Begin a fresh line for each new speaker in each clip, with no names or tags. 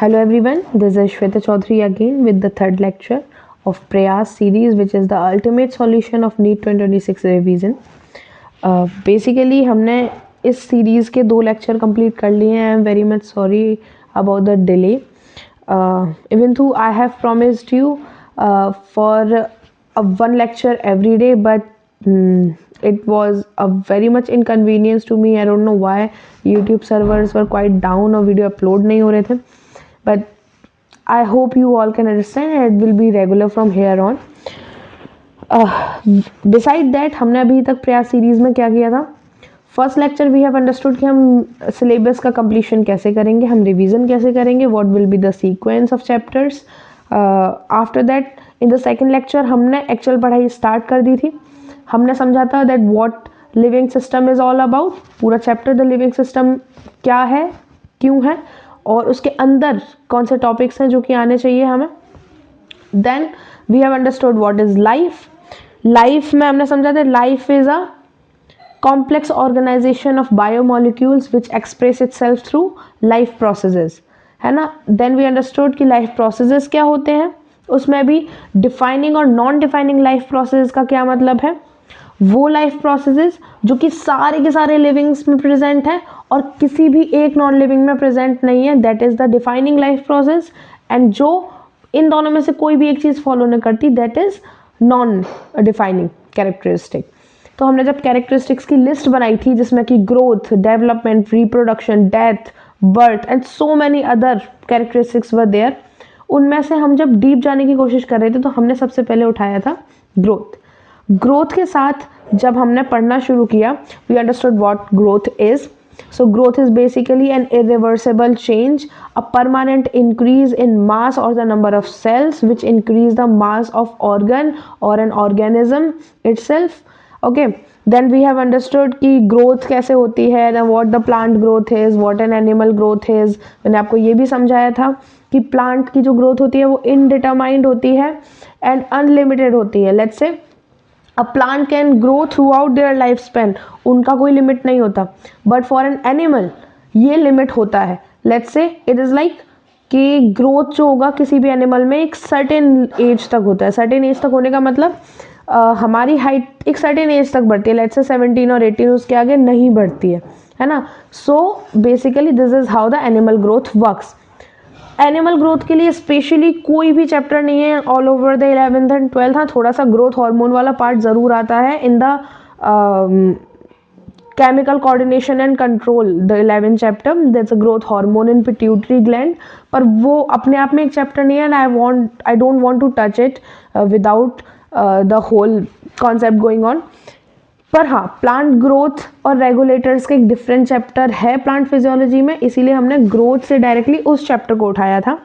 Hello everyone, this is Shweta Chaudhary again with the third lecture of Prayas series, which is the ultimate solution of NEET 2026 revision. Basically हमने इस series के 2 lecture complete कर लिए हैं. I am very much sorry about the delay. Even though I have promised you for one lecture every day, but it was a very much inconvenience to me. I don't know why YouTube servers were quite down और video upload नहीं हो रहे थे. But I hope you all can understand and it will be regular from here on. Beside that, हमने अभी तक प्रयास series में क्या किया था? First lecture we have understood कि हम सिलेबस का कंप्लीशन कैसे करेंगे, हम रिवीजन कैसे करेंगे, what will be the sequence of chapters. After that in the second lecture हमने एक्चुअल पढ़ाई स्टार्ट कर दी थी. हमने समझा था that what living system is all about. पूरा चैप्टर द लिविंग सिस्टम क्या है, क्यों है और उसके अंदर कौन से टॉपिक्स हैं जो कि आने चाहिए हमें. Then we have understood what is life. Life में हमने समझा था life is a complex organization of biomolecules which express itself through life processes, है ना. देन वी अंडरस्टूड कि लाइफ प्रोसेसेस क्या होते हैं. उसमें भी डिफाइनिंग और नॉन डिफाइनिंग लाइफ प्रोसेस का क्या मतलब है. वो लाइफ प्रोसेसेस जो कि सारे के सारे लिविंग्स में प्रेजेंट है और किसी भी एक नॉन लिविंग में प्रेजेंट नहीं है, that is the defining life process. And जो इन दोनों में से कोई भी एक चीज़ फॉलो नहीं करती, that is non defining characteristic. तो हमने जब कैरेक्टरिस्टिक्स की लिस्ट बनाई थी जिसमें कि growth, development, reproduction, death, birth and so many other characteristics were there, उनमें से हम जब डीप जाने की कोशिश कर रहे थे तो हमने सबसे पहले उठाया था ग्रोथ. ग्रोथ के साथ जब हमने पढ़ना शुरू किया, we understood what growth is. So growth is basically an irreversible change, a permanent increase in mass or the number of cells which increase the mass of organ or an organism itself. Okay, then we have understood कि growth कैसे होती है, what the plant growth is, what an animal growth is. मैंने आपको ये भी समझाया था कि प्लांट की जो ग्रोथ होती है वो indeterminate होती है and unlimited होती है. Let's say a plant can grow through out their life span, उनका कोई लिमिट नहीं होता. बट फॉर एन एनिमल ये लिमिट होता है. Let's say it is like कि ग्रोथ जो होगा किसी भी एनिमल में एक सर्टेन एज तक होता है. सर्टेन एज तक होने का मतलब हमारी हाइट एक सर्टेन एज तक बढ़ती है. लेट्स से 17 और 18, उसके आगे नहीं बढ़ती है ना. So basically this is how the animal growth works. Animal growth के लिए स्पेशली कोई भी चैप्टर नहीं है all over the 11th and 12th. हाँ, थोड़ा सा ग्रोथ हार्मोन वाला पार्ट ज़रूर आता है in the chemical coordination and control, the 11th chapter, that's a growth hormone in pituitary gland. पर वो अपने आप में एक चैप्टर नहीं है and I don't want to touch it without the whole concept going on. पर हाँ, प्लांट ग्रोथ और रेगुलेटर्स का एक डिफरेंट चैप्टर है प्लांट फिजियोलॉजी में, इसीलिए हमने ग्रोथ से डायरेक्टली उस चैप्टर को उठाया था.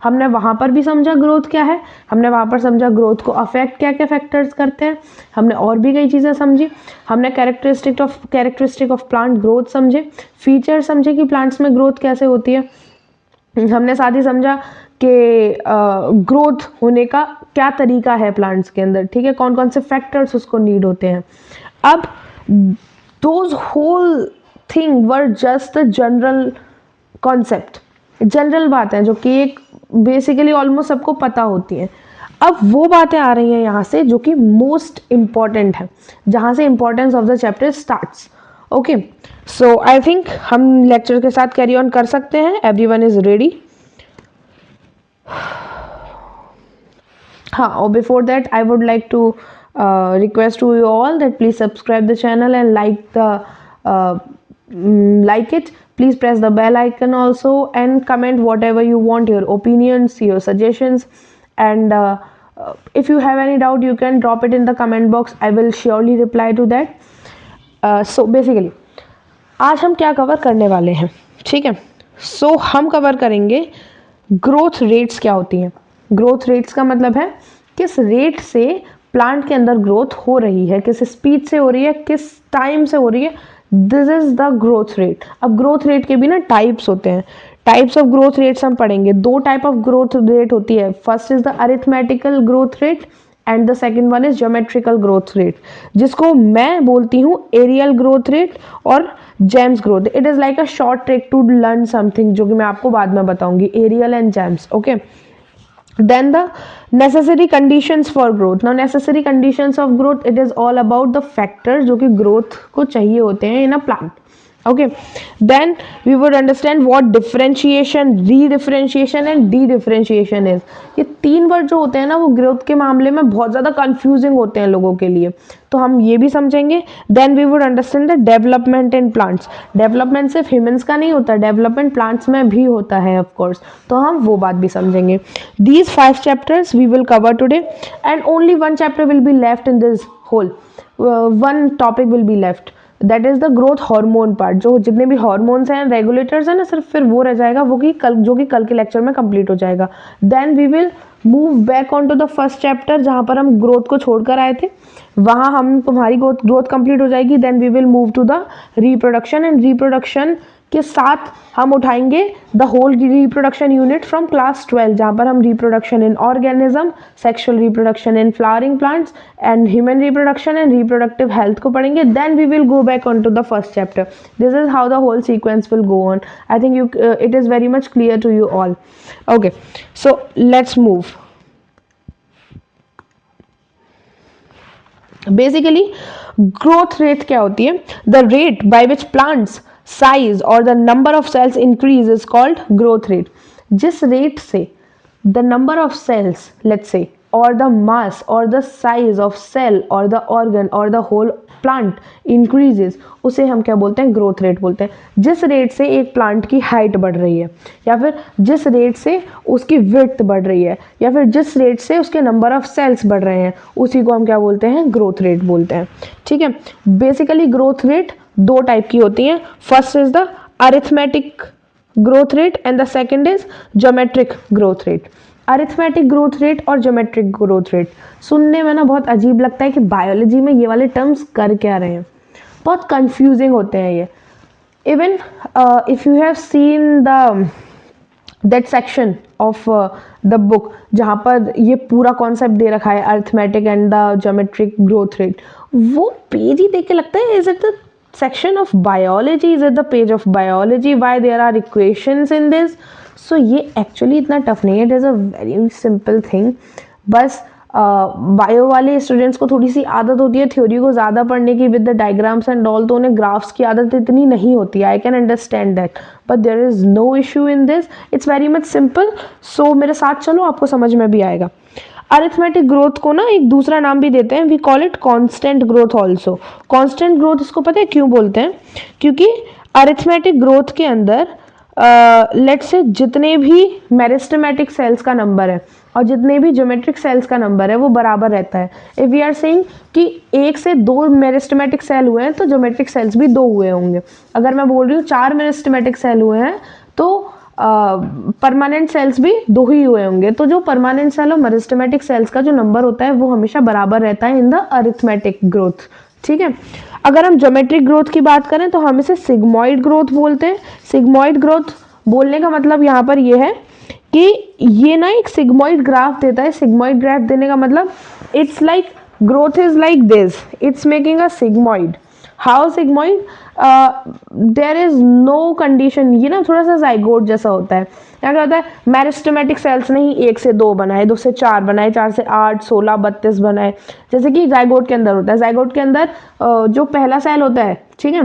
हमने वहाँ पर भी समझा ग्रोथ क्या है, हमने वहाँ पर समझा ग्रोथ को अफेक्ट क्या क्या फैक्टर्स करते हैं, हमने और भी कई चीज़ें समझी. हमने कैरेक्टरिस्टिक ऑफ प्लांट ग्रोथ समझे, फीचर समझे कि प्लांट्स में ग्रोथ कैसे होती है. हमने साथ ही समझा कि ग्रोथ होने का क्या तरीका है प्लांट्स के अंदर, ठीक है, कौन कौन से फैक्टर्स उसको नीड होते हैं. अब those whole thing were just the general concept, general बातें जो कि एक बेसिकली ऑलमोस्ट सबको पता होती हैं. अब वो बातें आ रही हैं यहाँ से जो कि मोस्ट इम्पॉर्टेंट है, जहाँ से importance of the chapter starts. Okay, so I think हम लेक्चर के साथ कैरी ऑन कर सकते हैं. Everyone is ready. हाँ, और before that I would like to request to you all that please subscribe the channel and like it. Please press the bell icon also and comment whatever you want, your opinions, your suggestions, and if you have any doubt you can drop it in the comment box. I will surely reply to that. So basically आज हम क्या cover करने वाले हैं, ठीक है. सो हम cover करेंगे ग्रोथ रेट्स क्या होती हैं. ग्रोथ रेट्स का मतलब है किस रेट से प्लांट के अंदर ग्रोथ हो रही है, किस स्पीड से हो रही है, किस टाइम से हो रही है. This is the growth rate. अब ग्रोथ रेट के भी ना टाइप्स होते हैं. टाइप्स ऑफ ग्रोथ रेट्स हम पढ़ेंगे. 2 टाइप ऑफ ग्रोथ रेट होती है. First is the arithmetical growth rate and the second one is geometrical growth rate, जिसको मैं बोलती हूँ एरियल ग्रोथ रेट और gems growth. It is like a short trick to learn something, जो कि मैं आपको बाद में बताऊंगी, aerial and gems. Okay, then the necessary conditions for growth. Now necessary conditions of growth, it is all about the factors जो कि growth को चाहिए होते हैं in a plant. Okay, then we would understand what differentiation, redifferentiation and dedifferentiation is. ये तीन word जो होते हैं ना, वो ग्रोथ के मामले में बहुत ज़्यादा कंफ्यूजिंग होते हैं लोगों के लिए, तो हम ये भी समझेंगे। Then we would understand the development in plants. Development सिर्फ ह्यूमंस का नहीं होता, डेवलपमेंट प्लांट्स में भी होता है ऑफ कोर्स, तो हम वो बात भी समझेंगे। These 5 chapters we will cover today and only 1 chapter will be left in this whole, 1 topic will be left, that is the growth hormone part. जो जितने भी हार्मोन्स हैं, रेगुलेटर्स हैं ना, सिर्फ फिर वो रह जाएगा, वो कि जो कि कल के लेक्चर में कंप्लीट हो जाएगा। Then we will move back on to the first chapter, जहाँ पर हम ग्रोथ को छोड़कर आए थे, वहाँ हम तुम्हारी ग्रोथ कंप्लीट हो जाएगी। Then we will move to the reproduction, and reproduction के साथ हम उठाएंगे the whole reproduction unit from class 12, जहाँ पर हम reproduction in organism, sexual reproduction in flowering plants and human reproduction and reproductive health को पढ़ेंगे। Then we will go back on to the first chapter. This is how the whole sequence will go on. I think it is very much clear to you all. Okay, so let's move. Basically growth rate क्या होती है? The rate by which plants size और the number of cells increase is called growth rate. जिस rate से the number of cells, let's say, और the mass और the size of cell और the organ और द होल प्लांट इंक्रीजेस, उसे हम क्या बोलते हैं? ग्रोथ रेट बोलते हैं। जिस रेट से एक प्लांट की हाइट बढ़ रही है, या फिर जिस रेट से उसकी विड्थ बढ़ रही है, या फिर जिस रेट से उसके नंबर ऑफ सेल्स बढ़ रहे हैं, उसी को हम क्या बोलते हैं? ग्रोथ रेट बोलते हैं। ठीक है, बेसिकली ग्रोथ रेट 2 टाइप की होती हैं। First is the arithmetic growth rate and the second is geometric growth rate. Arithmetic growth rate और ज्योमेट्रिक ग्रोथ रेट सुनने में ना बहुत अजीब लगता है कि बायोलॉजी में ये वाले टर्म्स कर क्या रहे हैं, बहुत कंफ्यूजिंग होते हैं ये। Even if you have seen the that section of the book जहाँ पर ये पूरा कॉन्सेप्ट दे रखा है, arithmetic and the geometric growth rate, वो पेज ही देख के लगता है is it the section of biology, is it the page of biology, why there are equations in this? So ये actually इतना tough नहीं है, it is a very simple thing। बस बायो वाले स्टूडेंट्स को थोड़ी सी आदत होती है थ्योरी को ज़्यादा पढ़ने की with the diagrams and all, तो उन्हें ग्राफ्स की आदत इतनी नहीं होती है। I can understand that, but there is no issue in this, it's very much simple. So मेरे साथ चलो, आपको समझ में भी आएगा। अरिथमेटिक ग्रोथ को ना एक दूसरा नाम भी देते हैं, we call it constant growth also. Constant growth इसको पता है क्यों बोलते हैं? क्योंकि अरिथमेटिक ग्रोथ के अंदर लेट्स से जितने भी मेरिस्टेमेटिक सेल्स का नंबर है और जितने भी ज्योमेट्रिक सेल्स का नंबर है वो बराबर रहता है। इफ वी आर सेइंग कि 1 से 2 मेरिस्टेमेटिक सेल हुए हैं तो ज्योमेट्रिक सेल्स भी 2 हुए होंगे। अगर मैं बोल रही हूँ 4 मेरिस्टेमेटिक सेल हुए हैं तो परमानेंट सेल्स भी 2 ही हुए होंगे। तो जो परमानेंट सेल और मेरिस्टेमेटिक सेल्स का जो नंबर होता है वो हमेशा बराबर रहता है इन द अरिथमेटिक ग्रोथ। ठीक है, अगर हम ज्योमेट्रिक ग्रोथ की बात करें तो हम इसे सिग्मॉइड ग्रोथ बोलते हैं। सिग्मॉइड ग्रोथ बोलने का मतलब यहाँ पर ये है कि ये ना एक सिग्मॉइड ग्राफ देता है। सिग्मॉइड ग्राफ देने का मतलब it's like growth is like this, it's making a sigmoid. How sigmoid? There is no condition, ये ना थोड़ा सा जाइगोट जैसा होता है। क्या होता है? मेरिस्टेमेटिक सेल्स नहीं 1 से 2 बनाए, 2 से 4 बनाए, 4 से 8, 16, 32 बनाए, जैसे कि जाइगोट के अंदर होता है। जाइगोट के अंदर जो पहला सेल होता है, ठीक है,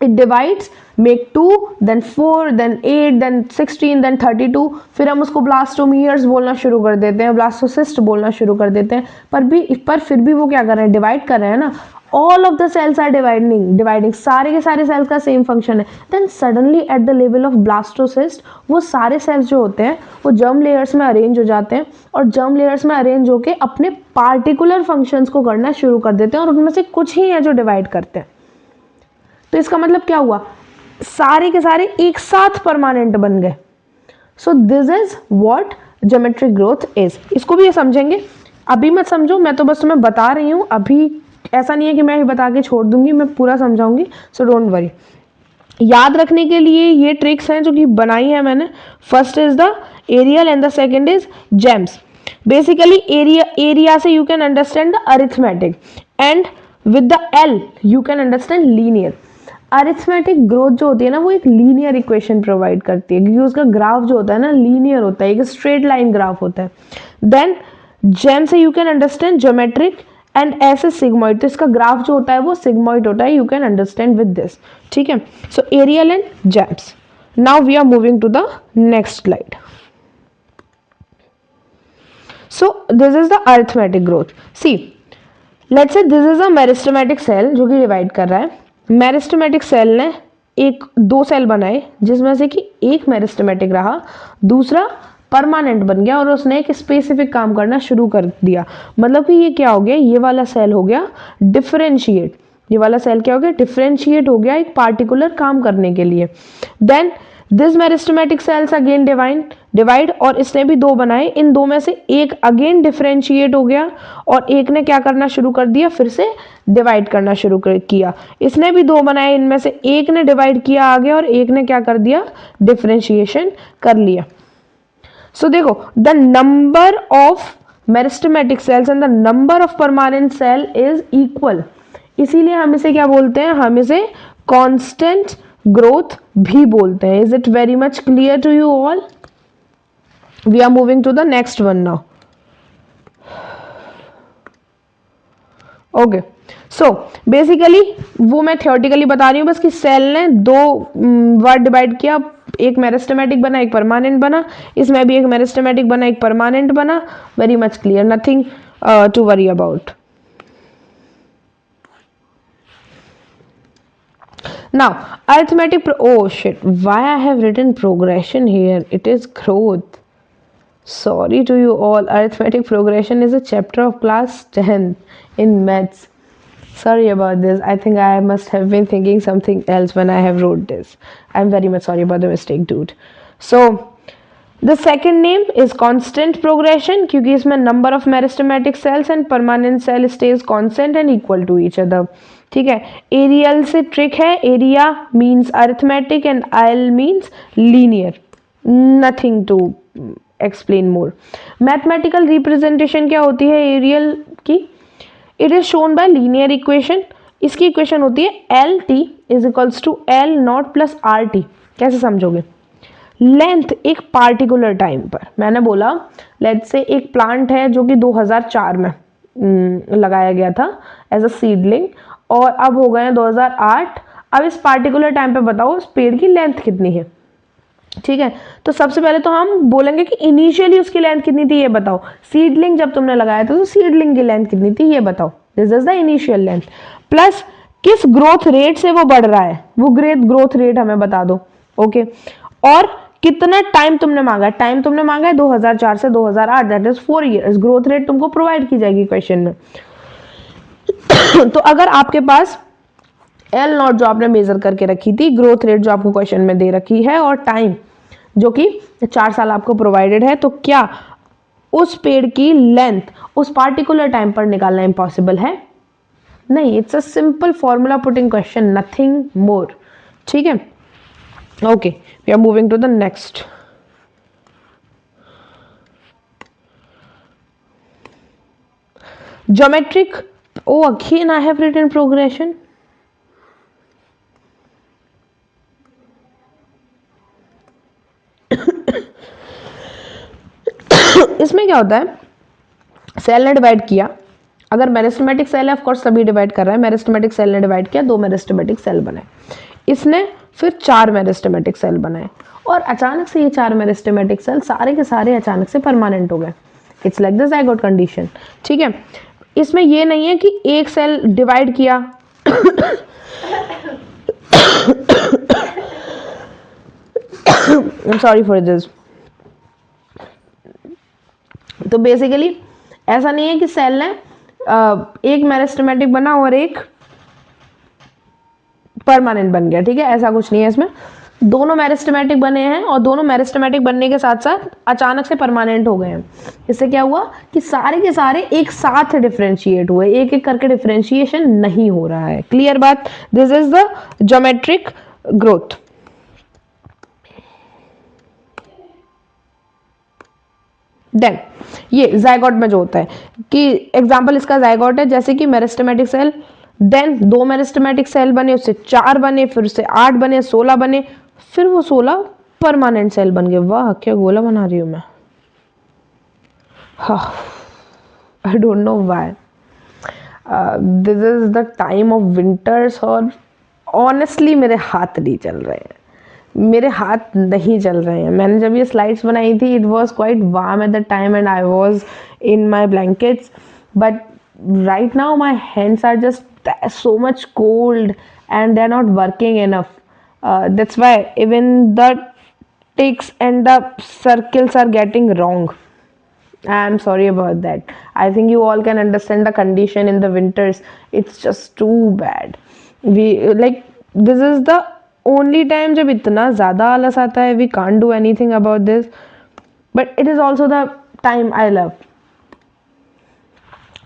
it divides, make 2, then 4, then 8, then 16, then 32, फिर हम उसको ब्लास्टोमियर्स बोलना शुरू कर देते हैं, ब्लास्टोसिस्ट बोलना शुरू कर देते हैं। पर फिर भी वो क्या कर रहे हैं? डिवाइड कर रहे हैं ना। All of the cells are dividing, सारे के सारे सेल्स का सेम फंक्शन है। Then suddenly at the level of blastocyst वो सारे सेल्स जो होते हैं वो जर्म लेयर्स में अरेंज हो जाते हैं, और जर्म लेयर्स में अरेंज होके अपने पार्टिकुलर फंक्शंस को करना शुरू कर देते हैं, और उनमें से कुछ ही है जो डिवाइड करते हैं। तो इसका मतलब क्या हुआ? सारे के सारे एक साथ परमानेंट बन गए। So this is what geometric growth is. इसको भी ये समझेंगे, अभी मत समझो, मैं तो बस तुम्हें बता रही हूँ। अभी ऐसा नहीं है कि मैं ही बता के छोड़ दूंगी, मैं पूरा समझाऊंगी, सो डोंट वरी। याद रखने के लिए ये ट्रिक्स हैं जो कि बनाई है मैंने। First is the aerial and the second is James. Basically area से you can understand the arithmetic, and with the L you can understand linear. Arithmetic growth जो होती है ना, वो एक लीनियर इक्वेशन प्रोवाइड करती है, क्योंकि उसका ग्राफ जो होता है ना लीनियर होता है, एक स्ट्रेट लाइन ग्राफ होता है। देन जेम से you can understand geometric, and ऐसे सिग्मॉइड, तो इसका ग्राफ जो होता है वो सिग्मॉइड होता है, you can understand with this, ठीक है। So aerial and James. Now we are moving to the next slide. So this is the arithmetic growth. See, let's say this is a meristematic cell जो कि divide कर रहा है। Meristematic cell ने दो cell बनाए, जिसमें से कि एक मेरिस्टेमेटिक रहा, दूसरा परमानेंट बन गया, और उसने एक स्पेसिफिक काम करना शुरू कर दिया। मतलब कि ये क्या हो गया, ये वाला सेल हो गया डिफरेंशिएट, ये वाला सेल क्या हो गया, डिफरेंशिएट हो गया एक पार्टिकुलर काम करने के लिए। Then this meristematic cells again divide, और इसने भी दो बनाए, इन दो में से एक अगेन डिफरेंशिएट हो गया, और एक ने क्या करना शुरू कर दिया, फिर से डिवाइड करना शुरू किया। इसने भी दो बनाए, इनमें से एक ने डिवाइड किया आगे, और एक ने क्या कर दिया, डिफरेंशिएशन कर लिया। सो देखो, the number of meristematic cells and the number of permanent cell is equal, इसीलिए हम इसे क्या बोलते हैं, हम इसे कांस्टेंट ग्रोथ भी बोलते हैं। Is it very much clear to you all? We are moving to the next one now. Okay, so basically वो मैं थियोरेटिकली बता रही हूँ बस, कि सेल ने दो वर्ड डिवाइड किया, एक मेरिस्टेमेटिक बना, एक परमानेंट बना, इसमें भी एक मेरिस्टेमेटिक बना, एक परमानेंट बना। Very much clear, nothing to worry about. Now, arithmetic, oh shit, why I have written progression here? It is growth. Sorry to you all. Arithmetic progression is a chapter of class 10 in maths. Sorry about this. I think I must have been thinking something else when I have wrote this. I'm very much sorry about the mistake, dude. So, the second name is constant progression, क्योंकि इसमें number of meristematic cells and permanent cell stays constant and equal to each other. ठीक है। Aerial से trick है, area means arithmetic and आयल means linear, nothing to explain more. Mathematical representation क्या होती है एरियल की? It is shown by linear equation. इसकी इक्वेशन होती है L T is equals to L nought plus R T. कैसे समझोगे? लेंथ एक पार्टिकुलर टाइम पर, मैंने बोला लेट्स से एक प्लांट है जो कि 2004 में लगाया गया था एज अ सीडलिंग, और अब हो गए हैं 2008। अब इस पार्टिकुलर टाइम पे बताओ उस पेड़ की लेंथ कितनी है, ठीक है। तो सबसे पहले तो हम बोलेंगे कि इनिशियली उसकी लेंथ कितनी थी, ये बताओ। सीडलिंग जब तुमने लगाया था तो सीडलिंग की लेंथ कितनी थी, ये बताओ। This is the initial length, plus किस ग्रोथ रेट से वो बढ़ रहा है, वो ग्रोथ रेट हमें बता दो, ओके। और कितना टाइम तुमने मांगा है, टाइम तुमने मांगा है 2004 से 2008, that is 4 years. Growth rate तुमको प्रोवाइड की जाएगी क्वेश्चन में। तो अगर आपके पास एल नॉट जो आपने मेजर करके रखी थी, ग्रोथ रेट जो आपको क्वेश्चन में दे रखी है, और टाइम जो कि 4 साल आपको प्रोवाइडेड है, तो क्या उस पेड़ की लेंथ उस पार्टिकुलर टाइम पर निकालना इम्पॉसिबल है? नहीं, it's a simple formula putting question, nothing more, ठीक है। Okay, we are moving to the next. Geometric, oh again I have written progression. इसमें क्या होता है, सेल ने डिवाइड किया, अगर मेरिस्टेमेटिक सेल है ऑफकोर्स सभी डिवाइड कर रहा है, मेरिस्टेमेटिक सेल ने डिवाइड किया, 2 मेरिस्टेमेटिक सेल बनाए, इसने फिर 4 मेरिस्टेमेटिक सेल बनाए, और अचानक से ये 4 मेरिस्टेमेटिक सेल सारे के सारे अचानक से परमानेंट हो गए। It's like the zygote condition, ठीक है। इसमें ये नहीं है कि एक सेल डिवाइड किया सॉरी फॉर दिस। तो बेसिकली ऐसा नहीं है कि सेल ने एक मेरिस्टेमेटिक बना और एक परमानेंट बन गया, ठीक है, ऐसा कुछ नहीं है। इसमें दोनों मेरिस्टेमेटिक बने हैं, और दोनों मेरिस्टेमेटिक बनने के साथ साथ अचानक से परमानेंट हो गए हैं। इससे क्या हुआ कि सारे के सारे एक साथ डिफरेंशिएट हुए, एक एक करके डिफरेंशिएशन नहीं हो रहा है। क्लियर बात? This is the geometric growth. Then ये जायगोट में जो होता है कि एग्जाम्पल इसका जायगोट है, जैसे कि meristematic cell, then 2 meristematic cell बने, उससे 4 बने, फिर उससे 8 बने, 16 बने, फिर वो 16 परमानेंट सेल बन गए। वाह क्या गोला बना रही हूँ मैं। हाँ, I don't know why this is the time of winters, और ऑनेस्टली मेरे हाथ नहीं चल रहे हैं, मेरे हाथ नहीं चल रहे हैं। मैंने जब ये स्लाइड्स बनाई थी, it was quite warm at the time and I was in my blankets, but right now my hands are just so much cold and they're not working enough. That's why even the ticks and the circles are getting wrong. I'm sorry about that. I think you all can understand the condition in the winters. It's just too bad. We like this is the only time जब इतना ज़्यादा आलस आता है, we can't do anything about this, but it is also the time I love.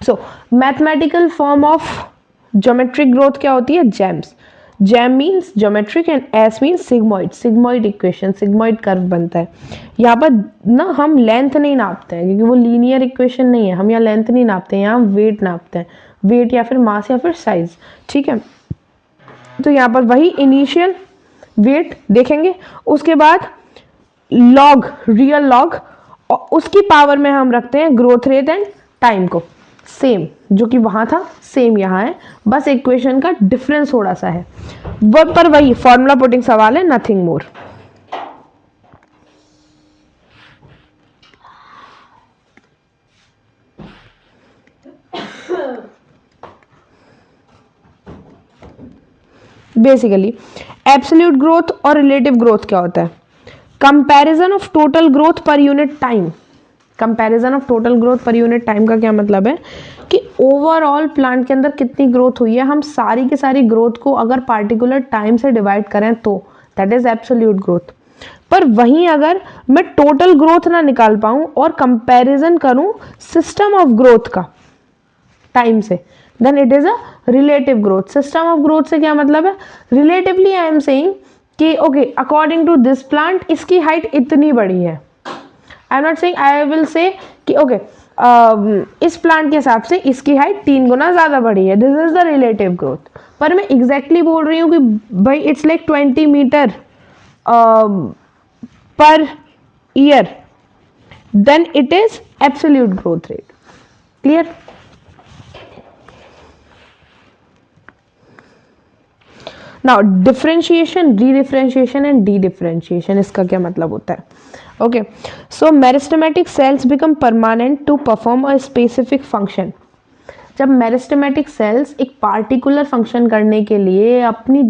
So mathematical form of geometric growth क्या होती है? Gems. Gem means geometric and S means sigmoid. Sigmoid equation, sigmoid curve बनता है. यहाँ पर ना हम length नहीं नापते हैं क्योंकि वो लीनियर इक्वेशन नहीं है. हम यहाँ लेंथ नहीं नापते हैं, यहाँ वेट नापते हैं. वेट या फिर मास या फिर साइज. ठीक है, तो यहाँ पर वही इनिशियल वेट देखेंगे, उसके बाद लॉग, रियल लॉग, और उसकी पावर में हम रखते हैं ग्रोथ रेट एंड टाइम को. सेम जो कि वहां था सेम यहाँ है, बस इक्वेशन का डिफरेंस थोड़ा सा है. पर वही फॉर्मूला पुटिंग सवाल है, nothing more. Basically absolute growth और रिलेटिव ग्रोथ क्या होता है? Comparison of total growth per unit time. Comparison of total growth per unit time का क्या मतलब है कि ओवरऑल प्लांट के अंदर कितनी ग्रोथ हुई है, हम सारी की सारी ग्रोथ को अगर पार्टिकुलर टाइम से डिवाइड करें तो दैट इज एब्सोल्यूट ग्रोथ. पर वहीं अगर मैं टोटल ग्रोथ ना निकाल पाऊं और कंपैरिजन करूं सिस्टम ऑफ ग्रोथ का टाइम से, then it is a relative growth. System of growth से क्या मतलब है? रिलेटिवली आई एम सेइंग कि okay according to this plant इसकी हाइट इतनी बड़ी है. I am not saying, I will say कि ओके इस प्लांट के हिसाब से इसकी हाइट 3 गुना ज्यादा बड़ी है. This is the relative growth. पर मैं एग्जैक्टली बोल रही हूँ कि भाई it's like 20 metre per year, then it is absolute growth rate. Clear? Now differentiation, redifferentiation and dedifferentiation, इसका क्या मतलब होता है? Okay, so meristematic cells become permanent to perform a specific function. जब मेरिस्टेमेटिक सेल्स एक particular function करने के लिए, अपनी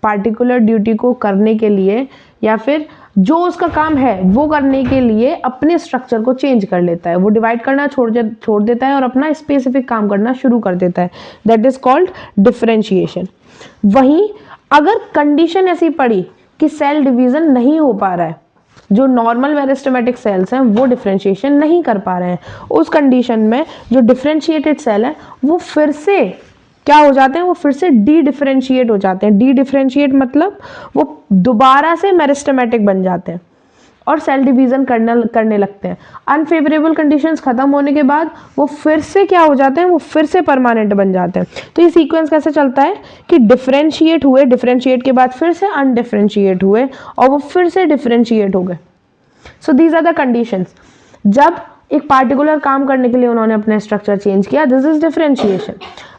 पार्टिकुलर ड्यूटी को करने के लिए, या फिर जो उसका काम है वो करने के लिए अपने स्ट्रक्चर को चेंज कर लेता है, वो डिवाइड करना छोड़ देता है और अपना स्पेसिफिक काम करना शुरू कर देता है, दैट इज कॉल्ड डिफरेंशिएशन. वहीं अगर कंडीशन ऐसी पड़ी कि सेल डिवीजन नहीं हो पा रहा है, जो नॉर्मल मेरिस्टेमेटिक सेल्स हैं वो डिफरेंशिएशन नहीं कर पा रहे हैं, उस कंडीशन में जो डिफरेंशिएटेड सेल है वो फिर से क्या हो जाते हैं? वो फिर से डी डिफरेंशिएट हो जाते हैं. डी डिफरेंशिएट मतलब वो दोबारा से मेरिस्टेमेटिक बन जाते हैं और सेल डिवीजन करने लगते हैं. अनफेवरेबल कंडीशंस खत्म होने के बाद वो फिर से क्या हो जाते हैं? वो फिर से परमानेंट बन जाते हैं. तो ये सीक्वेंस कैसे चलता है कि डिफरेंशिएट हुए, डिफरेंशिएट के बाद फिर से अनडिफरेंशिएट हुए और वो फिर से डिफरेंशिएट हो गए. So these are the conditions. जब एक पार्टिकुलर काम करने के लिए उन्होंने अपना स्ट्रक्चर चेंज किया, दिस इज डिफरेंशिएशन.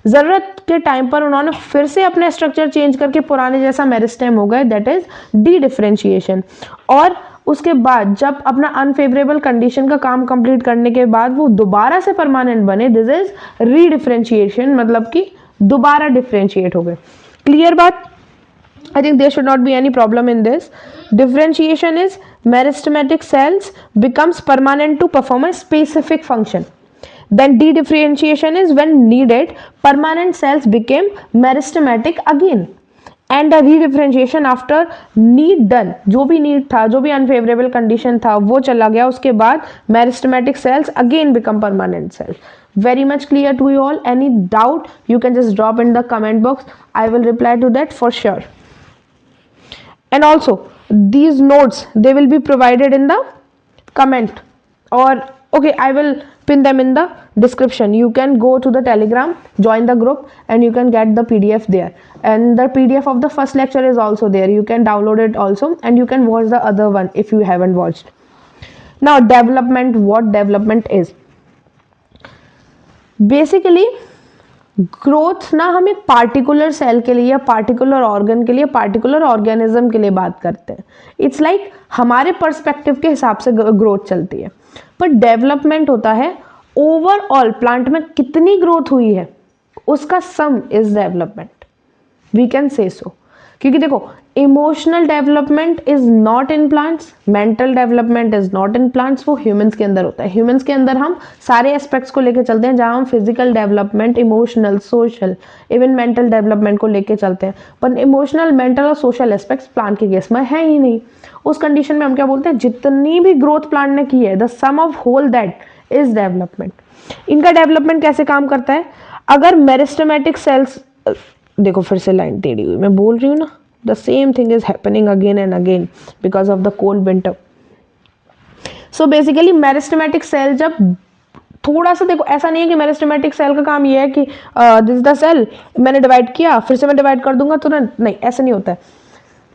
जरूरत के टाइम पर उन्होंने फिर से अपने स्ट्रक्चर चेंज करके पुराने जैसा मेरिस्टेम हो गए, दैट इज डी डिफरेंशिएशन. और उसके बाद जब अपना अनफेवरेबल कंडीशन का काम कंप्लीट करने के बाद वो दोबारा से परमानेंट बने, दिस इज री डिफरेंशिएशन, मतलब कि दोबारा डिफरेंशिएट हो गए. क्लियर बात? I think there should not be any problem in this. Differentiation is meristematic cells becomes permanent to perform a specific function. Then de-differentiation is when needed, permanent cells became meristematic again. And the re-differentiation after need done, जो भी need था, जो भी unfavorable condition था, वो चला गया, उसके बाद meristematic cells again become permanent cells. Very much clear to you all. Any doubt you can just drop in the comment box. I will reply to that for sure. And also these notes they will be provided in the comment or Okay, I will pin them in the description. You can go to the Telegram, join the group, and you can get the PDF there. And the PDF of the first lecture is also there. You can download it also, and you can watch the other one if you haven't watched. Now, development, what development is? Basically, growth ना हम एक particular cell के लिए या particular organ के लिए, particular organism के लिए बात करते हैं. इट्स लाइक हमारे पर्सपेक्टिव के हिसाब से ग्रोथ चलती है. पर डेवलपमेंट होता है ओवरऑल प्लांट में कितनी ग्रोथ हुई है उसका sum is development. We can say so. क्योंकि देखो, emotional development is not in plants, mental development is not in plants, वो ह्यूमंस के अंदर होता है. ह्यूमंस के अंदर हम सारे एस्पेक्ट्स को लेके चलते हैं, जहां हम physical development, emotional, social, even mental development को लेके चलते हैं. पर इमोशनल, मेंटल और सोशल एस्पेक्ट्स प्लांट के केस में है ही नहीं. उस कंडीशन में हम क्या बोलते हैं, जितनी भी ग्रोथ प्लांट ने की है, the sum of whole that is development. इनका डेवलपमेंट कैसे काम करता है? अगर मेरिस्टेमेटिक सेल्स, देखो फिर से लाइन टेढ़ी हुई, मैं बोल रही हूँ ना, the same thing is happening again and again because of the cold winter. So basically meristematic cell जब थोड़ा सा, देखो ऐसा नहीं है कि मेरिस्टेमेटिक सेल का काम ये है कि दिस इज द सेल, मैंने डिवाइड किया फिर से मैं डिवाइड कर दूंगा तुरंत, नहीं ऐसा नहीं होता है.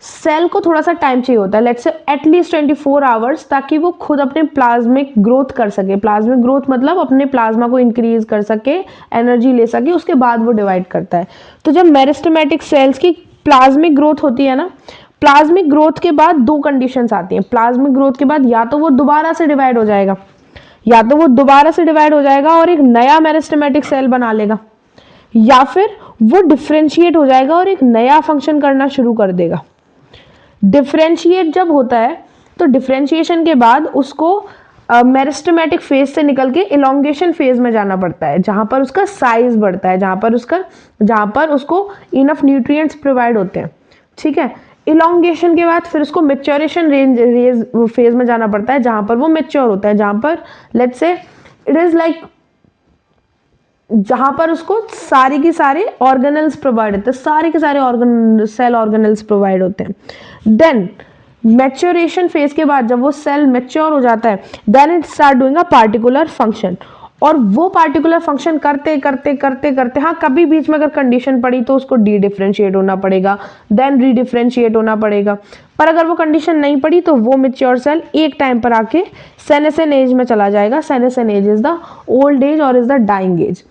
सेल को थोड़ा सा टाइम चाहिए होता है, लेट्स से एटलीस्ट 24 आवर्स, ताकि वो खुद अपने प्लाज्मिक ग्रोथ कर सके. प्लाज्मिक ग्रोथ मतलब अपने प्लाज्मा को इंक्रीज कर सके, एनर्जी ले सके, उसके बाद वो डिवाइड करता है. तो जब मेरिस्टेमेटिक सेल्स की प्लाज्मिक ग्रोथ होती है ना, प्लाज्मिक ग्रोथ के बाद दो कंडीशंस आती हैं. प्लाज्मिक ग्रोथ के बाद या तो वो दोबारा से डिवाइड हो जाएगा, या तो वो दोबारा से डिवाइड हो जाएगा और एक नया मेरिस्टेमेटिक सेल बना लेगा, या फिर वो डिफरेंशिएट हो जाएगा और एक नया फंक्शन करना शुरू कर देगा. डिफरेंशिएट जब होता है तो डिफरेंशिएशन के बाद उसको मेरिस्टेमेटिक फेज से निकल के इलोंगेशन फेज में जाना पड़ता है, जहां पर उसका साइज बढ़ता है, जहां पर उसको इनफ न्यूट्रिएंट्स प्रोवाइड होते हैं. ठीक है. इलोंगेशन के बाद फिर उसको मैच्योरेशन रेंज फेज में जाना पड़ता है, जहां पर वो मैच्योर होता है, जहां पर let's say it is like, जहां पर उसको सारे के सारे ऑर्गेनल्स प्रोवाइड होते हैं, सारे के सारे सेल ऑर्गेनल्स प्रोवाइड होते हैं. देन मैच्योरेशन फेज के बाद जब वो सेल मैच्योर हो जाता है, then it start doing a particular function. और वो पार्टिकुलर फंक्शन करते करते करते करते, हाँ कभी बीच में अगर कंडीशन पड़ी तो उसको डी डिफरेंशिएट होना पड़ेगा, देन री डिफरेंशिएट होना पड़ेगा. पर अगर वो कंडीशन नहीं पड़ी तो वो मैच्योर सेल एक टाइम पर आके सेनेसेन एज में चला जाएगा. Senescence age is the old age और इज द डाइंग एज,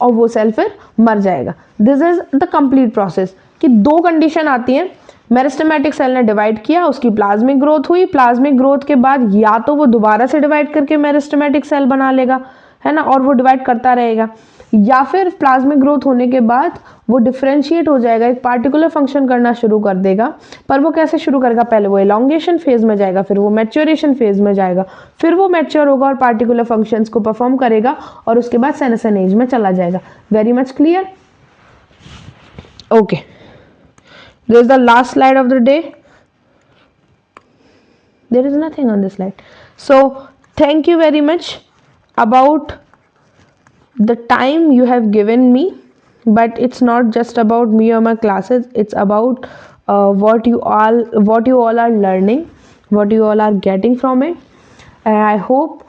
और वो सेल फिर मर जाएगा. This is the complete process. कि दो कंडीशन आती हैं, मेरिस्टेमेटिक सेल ने डिवाइड किया, उसकी प्लाज्मिक ग्रोथ हुई, प्लाज्मिक ग्रोथ के बाद या तो वो दोबारा से डिवाइड करके मेरिस्टेमेटिक सेल बना लेगा, है ना, और वो डिवाइड करता रहेगा, या फिर प्लाज्मिक ग्रोथ होने के बाद वो डिफरेंशिएट हो जाएगा, एक पार्टिकुलर फंक्शन करना शुरू कर देगा. पर वो कैसे शुरू करेगा? पहले वो एलोंगेशन फेज में जाएगा, फिर वो मैच्योरेशन फेज में जाएगा, फिर वो मैच्योर होगा और पार्टिकुलर फंक्शंस को परफॉर्म करेगा, और उसके बाद सेनेसेन एज में चला जाएगा. Very much clear? Okay, this is the last slide of the day. There is nothing on this slide. So thank you very much about the time you have given me, but it's not just about me or my classes, it's about what you all are learning, what you all are getting from it. And I hope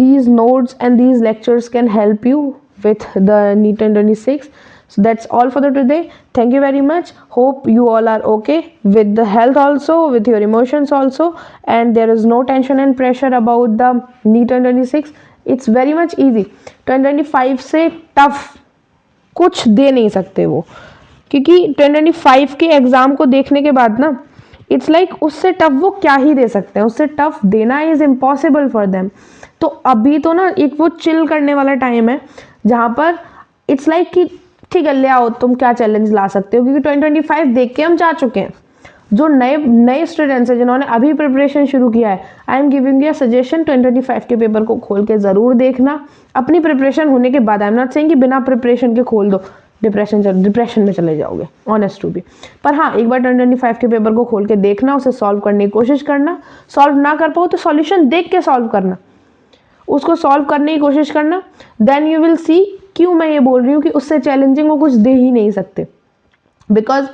these notes and these lectures can help you with the NEET 2026. So that's all for the today. Thank you very much. Hope you all are okay with the health also, with your emotions also, and there is no tension and pressure about the NEET 2026. It's very much easy. 2025 से tough कुछ दे नहीं सकते वो, क्योंकि 2025 के exam को देखने के बाद ना, इट्स लाइक उससे टफ वो क्या ही दे सकते हैं, उससे टफ देना इज इम्पॉसिबल फॉर देम. तो अभी तो ना एक वो चिल करने वाला टाइम है, जहाँ पर इट्स लाइक कि ठीक है ले आओ, तुम क्या चैलेंज ला सकते हो, क्योंकि 2025 देख के हम जा चुके हैं. जो नए स्टूडेंट्स हैं जिन्होंने अभी प्रिपरेशन शुरू किया है, I am giving you a suggestion, 2025 के पेपर को खोल के ज़रूर देखना. अपनी प्रिपरेशन होने के बाद, आई एम नॉट सेइंग कि बिना प्रिपरेशन के खोल दो, डिप्रेशन में चले जाओगे, ऑनेस्ट टू बी. पर हाँ, एक बार 2025 के पेपर को खोल के देखना, उसे सॉल्व करने की कोशिश करना. सॉल्व ना कर पाओ तो सॉल्यूशन देख के सॉल्व करना, उसको सॉल्व करने की कोशिश करना. देन यू विल सी क्यों मैं ये बोल रही हूँ कि उससे चैलेंजिंग वो कुछ दे ही नहीं सकते. Because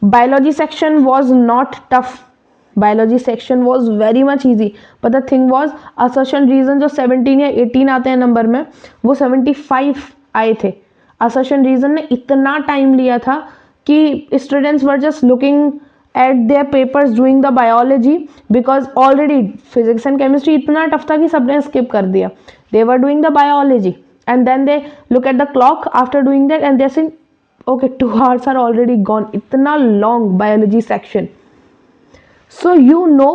biology section was not tough, biology section was very much easy, but the thing was assertion reason जो 17 या 18 आते हैं नंबर में, वो 75 आए थे। असर्शन रीजन ने इतना टाइम लिया था कि students were just looking at there papers doing the biology, because already physics and chemistry इतना टफ था कि सबने स्किप कर दिया। दे were doing the biology and then they look at the clock after doing that and they're saying okay 2 hours are already gone, इतना long biology section। so you know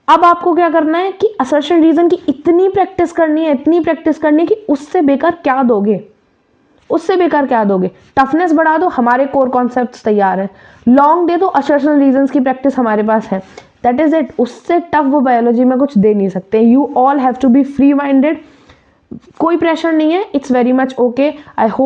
अब आपको क्या करना है कि assertion reason की इतनी प्रैक्टिस करनी है, इतनी प्रैक्टिस करनी है कि उससे बेकार क्या दोगे, उससे बेकार क्या दोगे। टफनेस बढ़ा दो, हमारे कोर कॉन्सेप्ट्स तैयार है, लॉन्ग दे दो, असर्शन रीजंस की प्रैक्टिस हमारे पास है, दैट इज इट। उससे टफ वो बायोलॉजी में कुछ दे नहीं सकते। You all have to be free minded, कोई प्रेशर नहीं है, it's very much okay. I hope